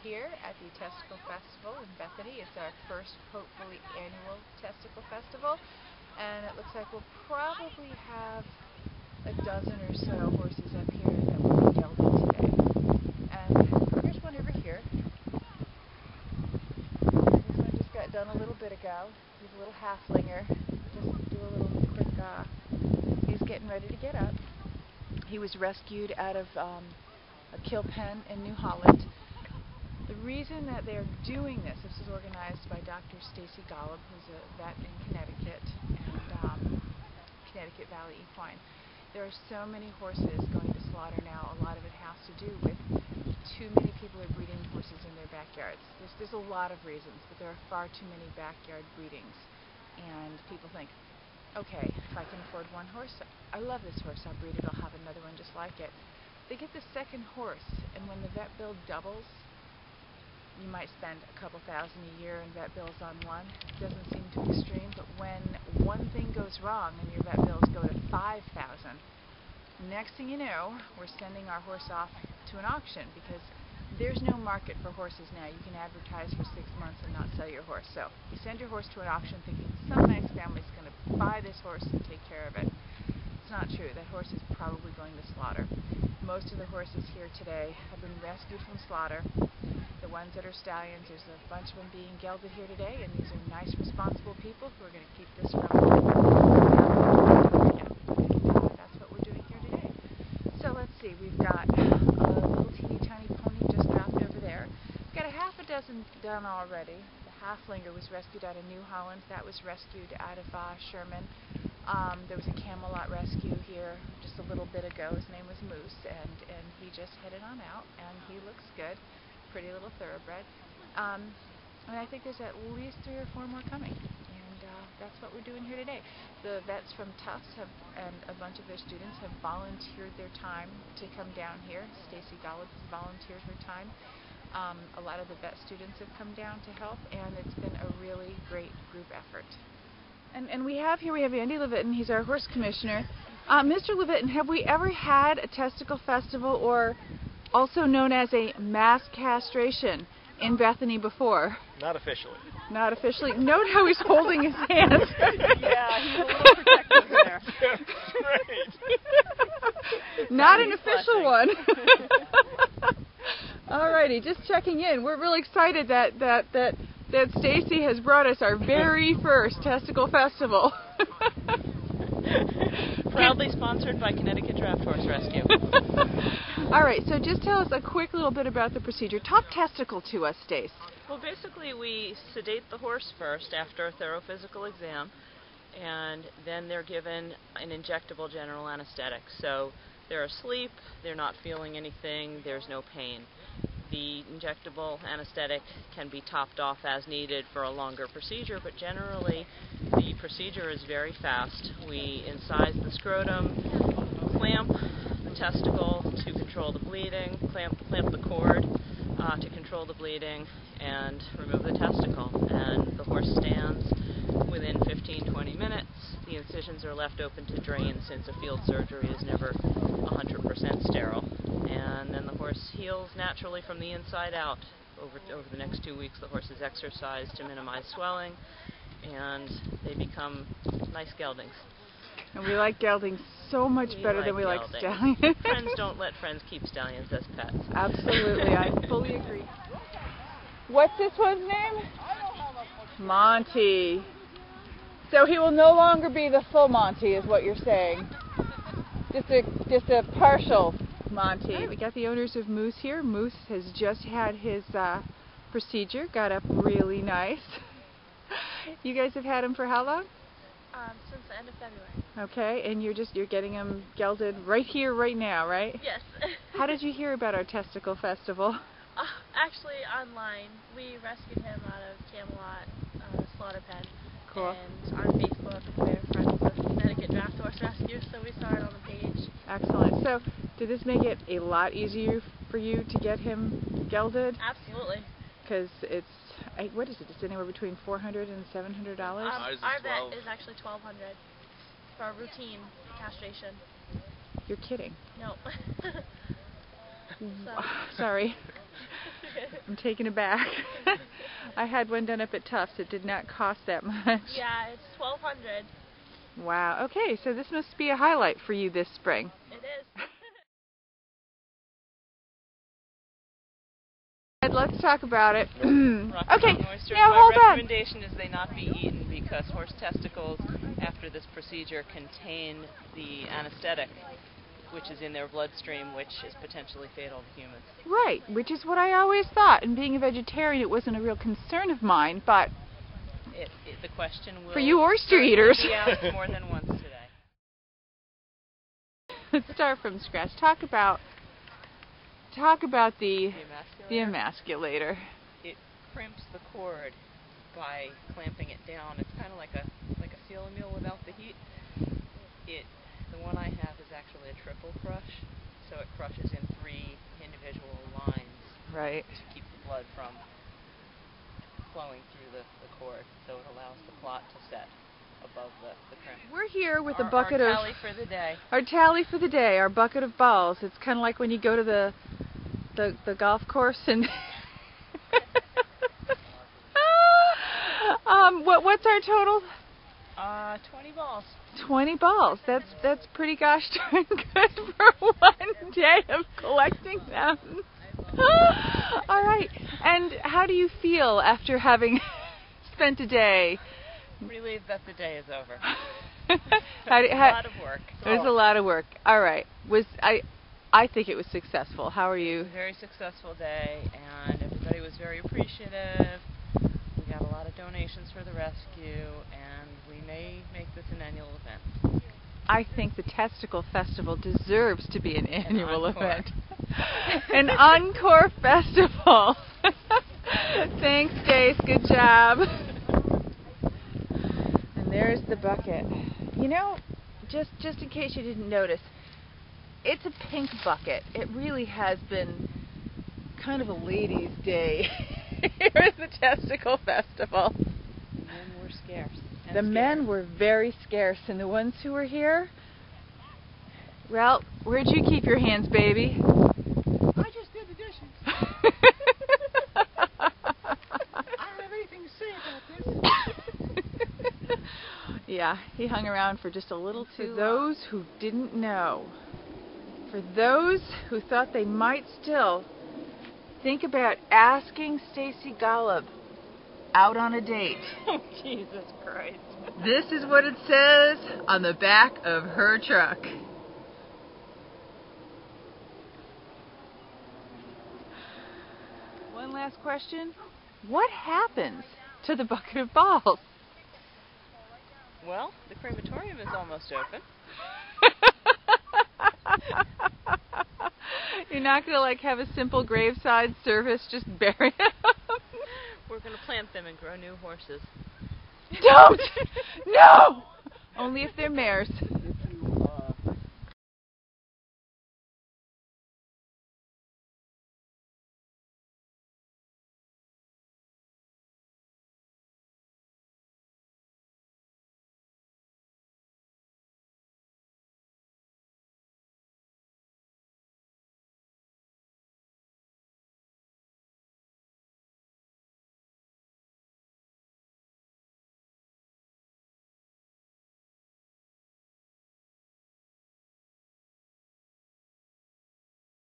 here at the Testicle Festival in Bethany. It's our first, hopefully, annual Testicle Festival, and it looks like we'll probably have a dozen or so horses up here that will be gelded today. And here's one over here. This one just got done a little bit ago. He's a little halflinger. Just do a little quick, he's getting ready to get up. He was rescued out of a kill pen in New Holland. The reason that they're doing this is organized by Dr. Stacy Golub, who's a vet in Connecticut and Connecticut Valley Equine. There are so many horses going to slaughter now. A lot of it has to do with too many people are breeding horses in their backyards. There's a lot of reasons, but there are far too many backyard breedings. And people think, okay, if I can afford one horse, I love this horse, I'll breed it, I'll have another one just like it. They get the second horse, and when the vet bill doubles, you might spend a couple thousand a year in vet bills on one. It doesn't seem too extreme, but when one thing goes wrong and your vet bills go to $5,000, next thing you know, we're sending our horse off to an auction because there's no market for horses now. You can advertise for 6 months and not sell your horse. So you send your horse to an auction thinking some nice family's going to buy this horse and take care of it. It's not true. That horse is probably going to slaughter. Most of the horses here today have been rescued from slaughter. The ones that are stallions, there's a bunch of them being gelded here today, and these are nice, responsible people who are going to keep this from that's what we're doing here today. So let's see, we've got a little teeny tiny pony just dropped over there. We've got a half a dozen done already. The halflinger was rescued out of New Holland. That was rescued out of Sherman. There was a Camelot rescue here just a little bit ago. His name was Moose, and he just headed on out, and he looks good. Pretty little thoroughbred. And I think there's at least 3 or 4 more coming, and that's what we're doing here today. The vets from Tufts and a bunch of their students have volunteered their time to come down here. Stacy Golub has volunteered her time. A lot of the vet students have come down to help, and it's been a really great group effort. And we have Andy Levitton. He's our horse commissioner. Mr. Levitton, have we ever had a testicle festival, or also known as a mass castration, in Bethany before? Not officially. Not officially. Note how he's holding his hands. Yeah, he's a little protective there. Great. Not an official one. Alrighty, just checking in. We're really excited that Stacy has brought us our very first testicle festival. Proudly sponsored by Connecticut Draft Horse Rescue. Alright, so just tell us a quick little bit about the procedure. Talk testicle to us, Stace. Well, basically we sedate the horse first after a thorough physical exam, and then they're given an injectable general anesthetic. So they're asleep, they're not feeling anything, there's no pain. The injectable anesthetic can be topped off as needed for a longer procedure, but generally the procedure is very fast. We incise the scrotum, clamp the testicle to control the bleeding, clamp the cord to control the bleeding, and remove the testicle. And the horse stands within 15-20 minutes. The incisions are left open to drain, since a field surgery is never 100% sterile. And then the horse heals naturally from the inside out. Over the next 2 weeks, the horse is exercised to minimize swelling, and they become nice geldings. And we like geldings so much better than we like stallions. Friends don't let friends keep stallions as pets. Absolutely, I fully agree. What's this one's name? Monty. So he will no longer be the full Monty, is what you're saying. Just a partial Monty. Right, we got the owners of Moose here. Moose has just had his procedure, got up really nice. You guys have had him for how long? Since the end of February. Okay, and you're getting him gelded right here, right now, right? Yes. How did you hear about our testicle festival? Actually, online. We rescued him out of Camelot slaughter pen. Cool. And on Facebook, we're friends with Connecticut Draft Horse Rescue, so we saw it on the page. Excellent. So, did this make it a lot easier for you to get him gelded? Absolutely. Because it's, what is it? It's anywhere between $400 and $700. Our vet is actually $1,200 for routine castration. You're kidding. No. Sorry. I'm taken aback. I had one done up at Tufts. It did not cost that much. Yeah, it's $1,200. Wow. Okay, so this must be a highlight for you this spring. It is. Let's talk about it. Okay, now my hold on. recommendation is they not be eaten because horse testicles after this procedure contain the anesthetic, which is in their bloodstream, which is potentially fatal to humans. Right, which is what I always thought. And being a vegetarian, it wasn't a real concern of mine, but The question will for you oyster eaters, be asked more than once today. Let's start from scratch. Talk about the emasculator. It crimps the cord by clamping it down. It's kind of like a seal meal without the heat. The one I have is actually a triple crush, so it crushes in 3 individual lines. Right. To keep the blood from flowing through the cord, so it allows the clot to set above the crimp. We're here with a our bucket tally for the day. Our tally for the day, our bucket of balls. It's kind of like when you go to the golf course and what's our total? 20 balls. 20 balls. That's pretty gosh darn good for one day of collecting them. All right. And how do you feel after having spent a day? Relieved that the day is over. A lot of work. It was a lot of work. All right. I think it was successful. How are you? It was a very successful day, and everybody was very appreciative. We got a lot of donations for the rescue, and we may make this an annual event. I think the Testicle Festival deserves to be an annual event. An An encore festival. Thanks, Stace. Good job. And there's the bucket. You know, just in case you didn't notice, it's a pink bucket. It really has been kind of a ladies' day here at the Testicle Festival. The men were scarce. The men were very scarce, and the ones who were here, well, where'd you keep your hands, baby? I just did the dishes. I don't have anything to say about this. Yeah, he hung around for just a little too long. For those who didn't know, for those who thought they might still think about asking Stacy Golub out on a date. Oh, Jesus Christ. This is what it says on the back of her truck. One last question. What happens to the bucket of balls? Well, the crematorium is almost open. You're not going to have a simple graveside service, just bury them? We're going to plant them and grow new horses. Don't! No! Only if they're mares.